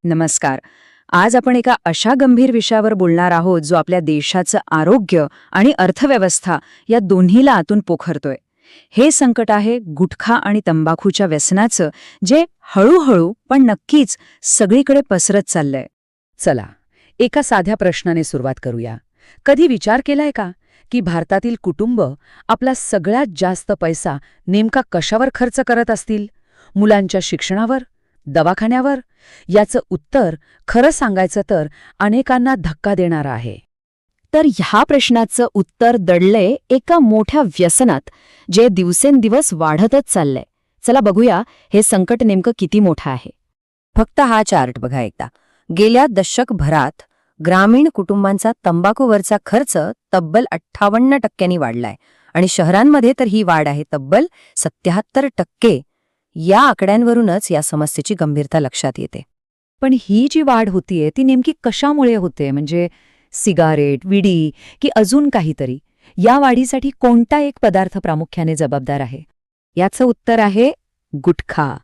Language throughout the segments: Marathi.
नमस्कार. आज आपण एका अशा गंभीर विषयावर बोलणार आहोत जो आपल्या देशाचं आरोग्य आणि अर्थव्यवस्था या दोन्हीला आतून पोखरतोय. हे संकट आहे गुटखा आणि तंबाखूच्या व्यसनाचं, जे हळूहळू पण नक्कीच सगळीकडे पसरत चाललंय. चला, एका साध्या प्रश्नाने सुरुवात करूया. कधी विचार केलाय का की भारतातील कुटुंब आपला सगळ्यात जास्त पैसा नेमका कशावर खर्च करत असतील? मुलांच्या शिक्षणावर, दवाखान्यावर? याचं उत्तर खरं सांगायचं तर अनेकांना धक्का देणारं आहे. तर ह्या प्रश्नाचं उत्तर दडलंय एका मोठ्या व्यसनात, जे दिवसेंदिवस वाढतच चाललंय. चला बघूया हे संकट नेमकं किती मोठं आहे. फक्त हा चार्ट बघा एकदा. गेल्या दशकभरात ग्रामीण कुटुंबांचा तंबाखूवरचा खर्च तब्बल 58% वाढलाय आणि शहरांमध्ये तर ही वाढ आहे तब्बल 77%. या आकड्यांवरूनच या समस्येची गंभीरता लक्षात येते. पण ही जी वाढ होतीये ती नेमकी कशामुळे होते? म्हणजे सिगारेट, विडी की अजून काहीतरी? या वाढीसाठी कोणता एक पदार्थ प्रामुख्याने जबाबदार आहे? याचं उत्तर आहे गुटखा,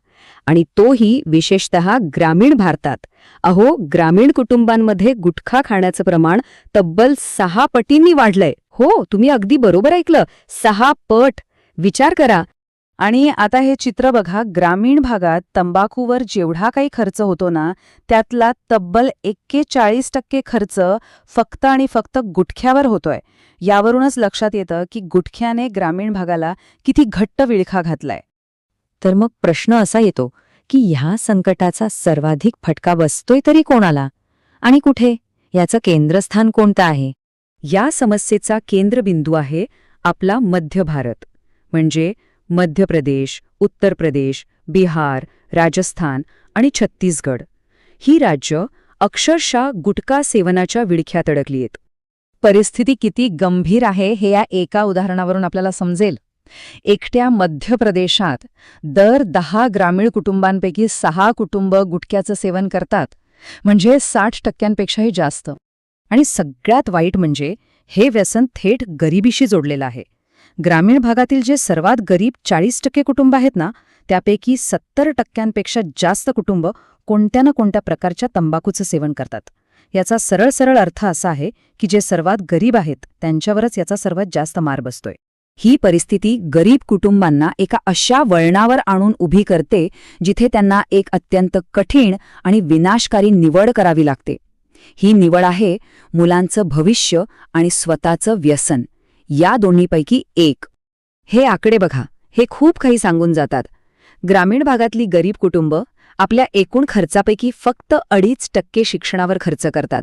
आणि तोही विशेषतः ग्रामीण भारतात. अहो, ग्रामीण कुटुंबांमध्ये गुटखा खाण्याचं प्रमाण तब्बल 6 पटींनी वाढलंय. हो, तुम्ही अगदी बरोबर ऐकलं, 6 पट. विचार करा. आणि आता हे चित्र बघा. ग्रामीण भागात तंबाखूवर जेवढा काही खर्च होतो ना, त्यातला तब्बल 41% खर्च फक्त आणि फक्त गुटख्यावर होतोय. यावरूनच लक्षात येतं की गुटख्याने ग्रामीण भागाला किती घट्ट विळखा घातलाय. तर मग प्रश्न असा येतो की ह्या संकटाचा सर्वाधिक फटका बसतोय तरी कोणाला आणि कुठे? याचं केंद्रस्थान कोणतं आहे? या समस्येचा केंद्रबिंदू आहे आपला मध्य भारत. म्हणजे मध्य प्रदेश, उत्तर प्रदेश, बिहार, राजस्थान आणि छत्तीसगड. ही राज्य अक्षरशः गुटखा सेवनाच्या विळख्यात अडकली आहेत. परिस्थिती किती गंभीर आहे हे या एका उदाहरणावरून आपल्याला समजेल. एकट्या मध्य प्रदेशात दर 10 ग्रामीण कुटुंबांपैकी 6 कुटुंब गुटख्याचं सेवन करतात, म्हणजे 60%पेक्षाही जास्त. आणि सगळ्यात वाईट म्हणजे हे व्यसन थेट गरिबीशी जोडलेलं आहे. ग्रामीण भागातील जे सर्वात गरीब 40% कुटुंब आहेत ना, त्यापैकी 70%पेक्षा जास्त कुटुंब कोणत्या ना कोणत्या प्रकारच्या तंबाखूचं सेवन करतात. याचा सरळ अर्थ असा आहे की जे सर्वात गरीब आहेत त्यांच्यावरच याचा सर्वात जास्त मार बसतोय. ही परिस्थिती गरीब कुटुंबांना एका अशा वळणावर आणून उभी करते जिथे त्यांना एक अत्यंत कठीण आणि विनाशकारी निवड करावी लागते. ही निवड आहे मुलांचं भविष्य आणि स्वतःचं व्यसन, या दोन्हीपैकी एक. हे आकडे बघा, हे खूप काही सांगून जातात. ग्रामीण भागातली गरीब कुटुंब आपल्या एकूण खर्चापैकी फक्त 2.5% शिक्षणावर खर्च करतात,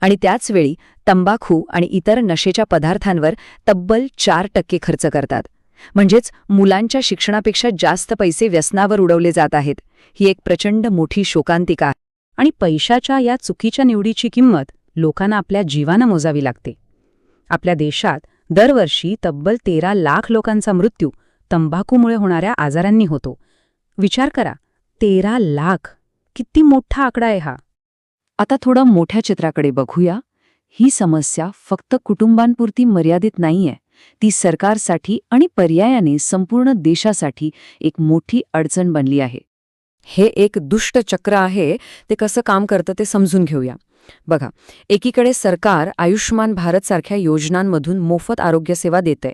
आणि त्याचवेळी तंबाखू आणि इतर नशेच्या पदार्थांवर तब्बल 4% खर्च करतात. म्हणजेच मुलांच्या शिक्षणापेक्षा जास्त पैसे व्यसनावर उडवले जात आहेत. ही एक प्रचंड मोठी शोकांतिका आहे. आणि पैशाच्या या चुकीच्या निवडीची किंमत लोकांना आपल्या जीवानं मोजावी लागते. आपल्या देशात दरवर्षी तब्बल 13 लाख लोकांचा मृत्यू तंबाखूमुळे होणाऱ्या आजारांनी होतो. विचार करा, 13 लाख. किती मोठा आकडा आहे हा. आता थोडं मोठ्या चित्राकडे बघूया. ही समस्या फक्त कुटुंबांपुरती मर्यादित नाहीये. ती सरकारसाठी आणि पर्यायाने संपूर्ण देशासाठी एक मोठी अडचण बनली आहे. हे एक दुष्ट चक्र आहे. ते कसं काम करतं ते समजून घेऊया. बघा, एकीकडे सरकार आयुष्मान भारत सारख्या योजनांमधून मोफत आरोग्यसेवा देते,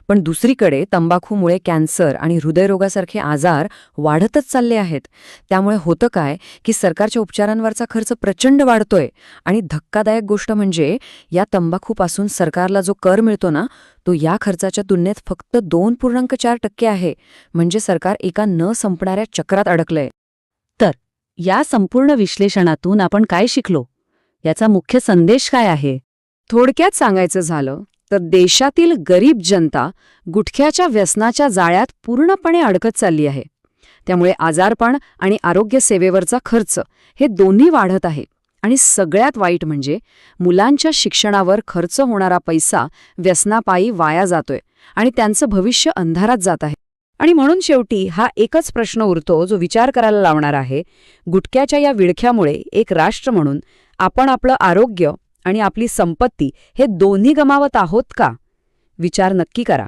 पण दुसरीकडे तंबाखूमुळे कॅन्सर आणि हृदयरोगासारखे आजार वाढतच चालले आहेत. त्यामुळे होतं काय की सरकारच्या उपचारांवरचा खर्च प्रचंड वाढतोय. आणि धक्कादायक गोष्ट म्हणजे या तंबाखूपासून सरकारला जो कर मिळतो ना, तो या खर्चाच्या तुलनेत फक्त 2.4% आहे. म्हणजे सरकार एका न संपणाऱ्या चक्रात अडकलंय. तर या संपूर्ण विश्लेषणातून आपण काय शिकलो? याचा मुख्य संदेश काय आहे? थोडक्यात सांगायचं झालं तर देशातील गरीब जनता गुटख्याच्या व्यसनाच्या जाळ्यात पूर्णपणे अडकत चालली आहे. त्यामुळे आजारपण आणि आरोग्य सेवेवरचा खर्च हे दोन्ही वाढत आहे. आणि सगळ्यात वाईट म्हणजे मुलांच्या शिक्षणावर खर्च होणारा पैसा व्यसनापायी वाया जातोय आणि त्यांचं भविष्य अंधारात जात आहे. आणि म्हणून शेवटी हा एकच प्रश्न उरतो जो विचार करायला लावणार आहे. गुटख्याच्या या विळख्यामुळे एक राष्ट्र म्हणून आपण आपलं आरोग्य आणि आपली संपत्ती हे दोन्ही गमावत आहोत का? विचार नक्की करा.